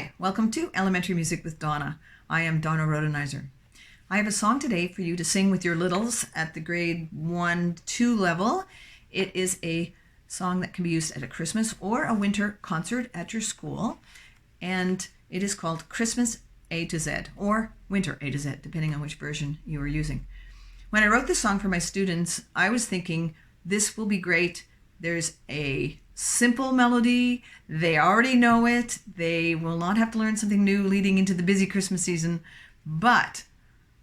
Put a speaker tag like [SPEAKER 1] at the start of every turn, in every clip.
[SPEAKER 1] Hi, welcome to Elementary Music with Donna. I am Donna Rhodenizer. I have a song today for you to sing with your littles at the grade 1-2 level. It is a song that can be used at a Christmas or a winter concert at your school, and it is called Christmas A to Z or Winter A to Z, depending on which version you are using. When I wrote this song for my students, I was thinking this will be great. There's a simple melody. They already know it. They will not have to learn something new leading into the busy Christmas season. But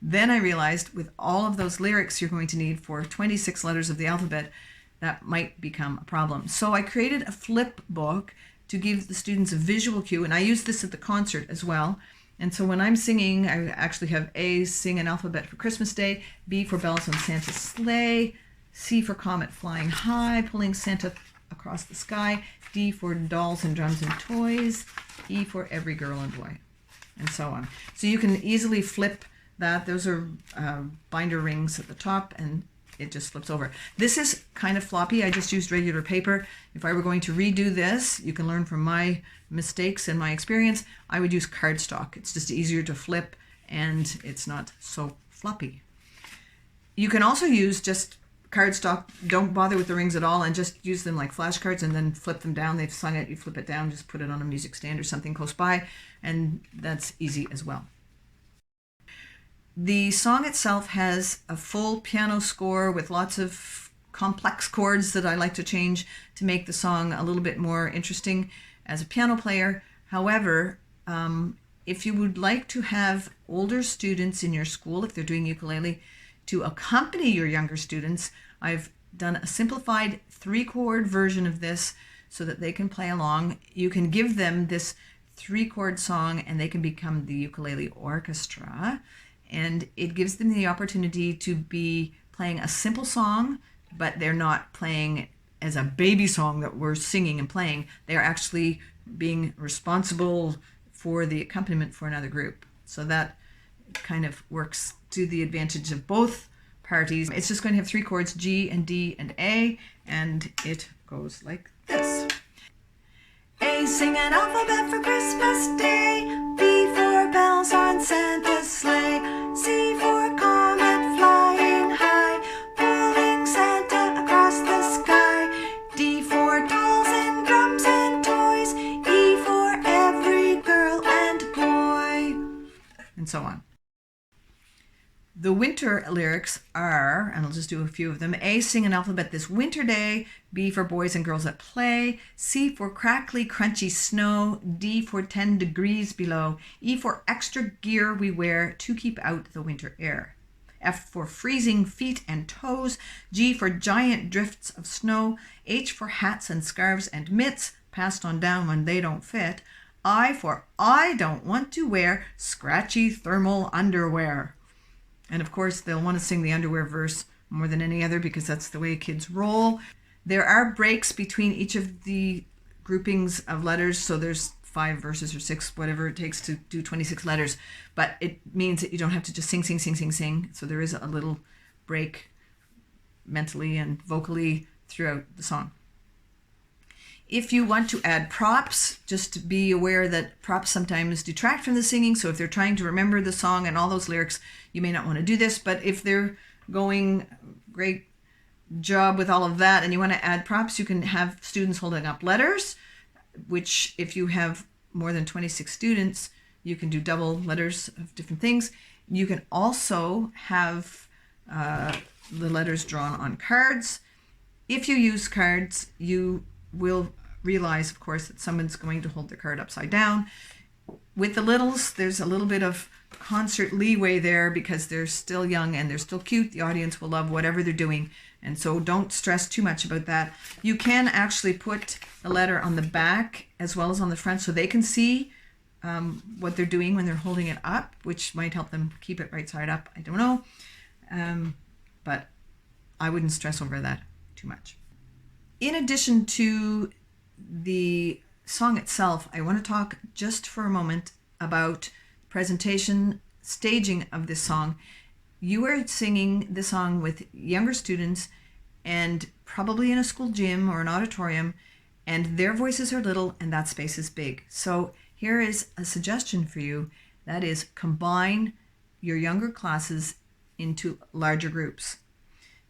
[SPEAKER 1] then I realized with all of those lyrics you're going to need for 26 letters of the alphabet, that might become a problem. So I created a flip book to give the students a visual cue, and I use this at the concert as well. And so when I'm singing, I actually have A, sing an alphabet for Christmas Day, B for bells on Santa's sleigh, C for comet flying high, pulling Santa across the sky, D for dolls and drums and toys, E for every girl and boy, and so on. So you can easily flip that. Those are binder rings at the top, and it just flips over. This is kind of floppy. I just used regular paper. If I were going to redo this, you can learn from my mistakes and my experience, I would use cardstock. It's just easier to flip, and it's not so floppy. You can also use just cardstock. Don't bother with the rings at all and just use them like flashcards and then flip them down. They've sung it, you flip it down, just put it on a music stand or something close by, and that's easy as well. The song itself has a full piano score with lots of complex chords that I like to change to make the song a little bit more interesting as a piano player. However, if you would like to have older students in your school, if they're doing ukulele, to accompany your younger students, I've done a simplified 3-chord version of this so that they can play along. You can give them this 3-chord song and they can become the ukulele orchestra, and it gives them the opportunity to be playing a simple song, but they're not playing as a baby song that we're singing and playing. They're actually being responsible for the accompaniment for another group. So that kind of works to the advantage of both parties. It's just going to have 3 chords, G and D and A, and it goes like this. A, sing an alphabet for Christmas Day. B for bells on Santa's sleigh. C for comet flying high, pulling Santa across the sky. D for dolls and drums and toys. E for every girl and boy, and so on. The winter lyrics are, and I'll just do a few of them. A, sing an alphabet this winter day. B for boys and girls at play. C for crackly, crunchy snow. D for 10 degrees below. E for extra gear we wear to keep out the winter air. F for freezing feet and toes. G for giant drifts of snow. H for hats and scarves and mitts, passed on down when they don't fit. I for I don't want to wear scratchy thermal underwear. And of course, they'll want to sing the underwear verse more than any other because that's the way kids roll. There are breaks between each of the groupings of letters, so there's 5 verses or 6, whatever it takes to do 26 letters. But it means that you don't have to just sing, sing, sing, sing, sing. So there is a little break mentally and vocally throughout the song. If you want to add props, just be aware that props sometimes detract from the singing. So if they're trying to remember the song and all those lyrics, you may not want to do this. But if they're going great job with all of that and you want to add props, you can have students holding up letters, which if you have more than 26 students, you can do double letters of different things. You can also have the letters drawn on cards. If you use cards, you will realize, of course, that someone's going to hold their card upside down. With the littles, there's a little bit of concert leeway there because they're still young and they're still cute. The audience will love whatever they're doing, and so don't stress too much about that. You can actually put the letter on the back as well as on the front so they can see what they're doing when they're holding it up, which might help them keep it right side up. I don't know, but I wouldn't stress over that too much. In addition to the song itself, I want to talk just for a moment about presentation, staging of this song. You are singing the song with younger students and probably in a school gym or an auditorium, and their voices are little and that space is big. So here is a suggestion for you. That is, combine your younger classes into larger groups.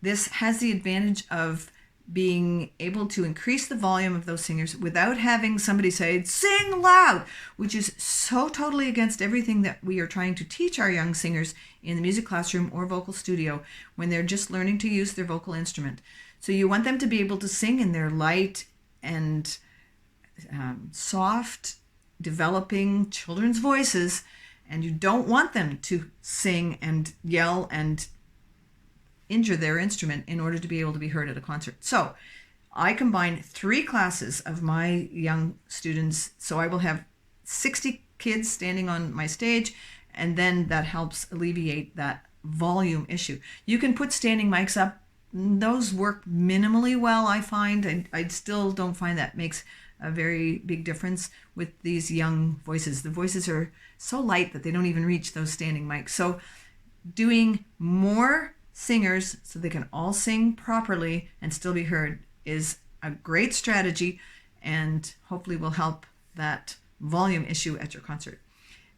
[SPEAKER 1] This has the advantage of being able to increase the volume of those singers without having somebody say, sing loud, which is so totally against everything that we are trying to teach our young singers in the music classroom or vocal studio when they're just learning to use their vocal instrument. So you want them to be able to sing in their light and soft, developing children's voices, and you don't want them to sing and yell and injure their instrument in order to be able to be heard at a concert. So I combine 3 classes of my young students. So I will have 60 kids standing on my stage, and then that helps alleviate that volume issue. You can put standing mics up. Those work minimally well, I find. I still don't find that makes a very big difference with these young voices. The voices are so light that they don't even reach those standing mics. So doing more singers so they can all sing properly and still be heard is a great strategy, and hopefully will help that volume issue at your concert.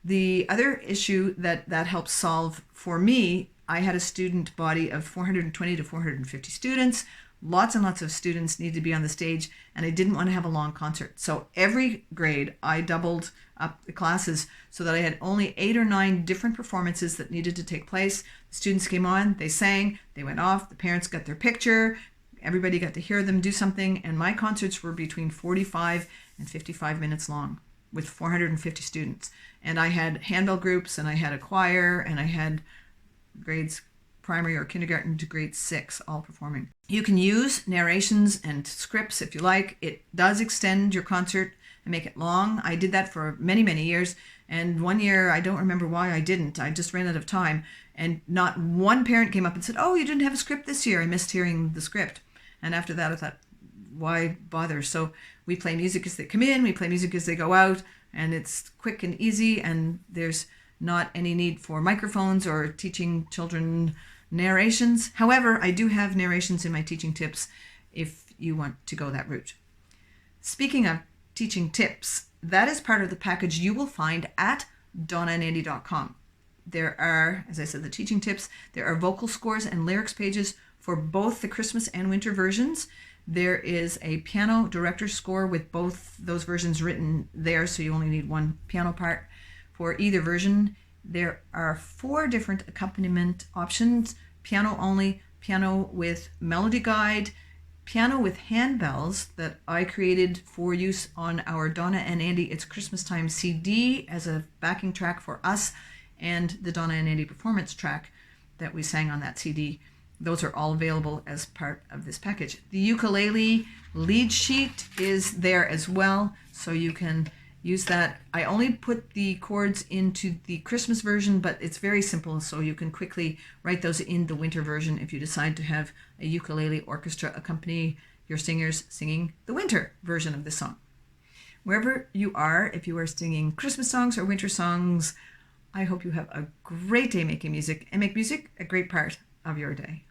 [SPEAKER 1] The other issue that helps solve for me, I had a student body of 420 to 450 students. Lots and lots of students need to be on the stage, and I didn't want to have a long concert. So every grade, I doubled up the classes so that I had only 8 or 9 different performances that needed to take place. The students came on, they sang, they went off, the parents got their picture, everybody got to hear them do something, and my concerts were between 45 and 55 minutes long with 450 students. And I had handbell groups, and I had a choir, and I had grades primary or kindergarten to grade 6 all performing. You can use narrations and scripts if you like. It does extend your concert and make it long. I did that for many, many years. And one year, I don't remember why I didn't. I just ran out of time. And not one parent came up and said, oh, you didn't have a script this year. I missed hearing the script. And after that, I thought, why bother? So we play music as they come in. We play music as they go out. And it's quick and easy. And there's not any need for microphones or teaching children narrations. However, I do have narrations in my teaching tips if you want to go that route. Speaking of teaching tips, that is part of the package you will find at donnaandandy.com. There are, as I said, the teaching tips. There are vocal scores and lyrics pages for both the Christmas and winter versions. There is a piano director's score with both those versions written there, so you only need one piano part for either version. There are 4 different accompaniment options: piano only, piano with melody guide, piano with handbells that I created for use on our Donna and Andy It's Christmas Time CD as a backing track for us, and the Donna and Andy performance track that we sang on that CD. Those are all available as part of this package. The ukulele lead sheet is there as well, so you can use that. I only put the chords into the Christmas version, but it's very simple, so you can quickly write those in the winter version if you decide to have a ukulele orchestra accompany your singers singing the winter version of the song. Wherever you are, if you are singing Christmas songs or winter songs, I hope you have a great day making music, and make music a great part of your day.